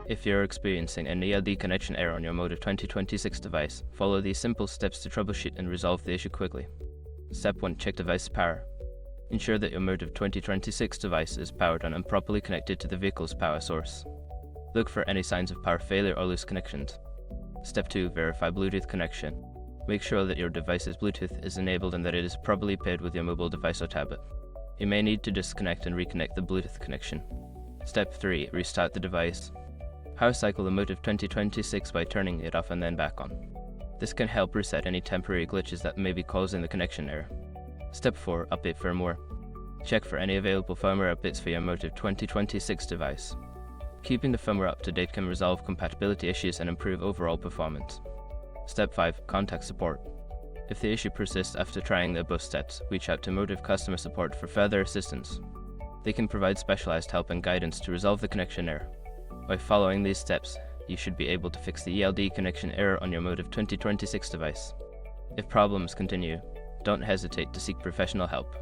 If you're experiencing an ELD connection error on your Motive 2026 device, follow these simple steps to troubleshoot and resolve the issue quickly. Step 1. Check device power. Ensure that your Motive 2026 device is powered on and properly connected to the vehicle's power source. Look for any signs of power failure or loose connections. Step 2. Verify Bluetooth connection. Make sure that your device's Bluetooth is enabled and that it is properly paired with your mobile device or tablet. You may need to disconnect and reconnect the Bluetooth connection. Step 3. Restart the device. Power cycle the Motive 2026 by turning it off and then back on. This can help reset any temporary glitches that may be causing the connection error. Step 4. Update firmware. Check for any available firmware updates for your Motive 2026 device. Keeping the firmware up to date can resolve compatibility issues and improve overall performance. Step 5. Contact support. If the issue persists after trying the above steps, reach out to Motive customer support for further assistance. They can provide specialized help and guidance to resolve the connection error. By following these steps, you should be able to fix the ELD connection error on your Motive 2026 device. If problems continue, don't hesitate to seek professional help.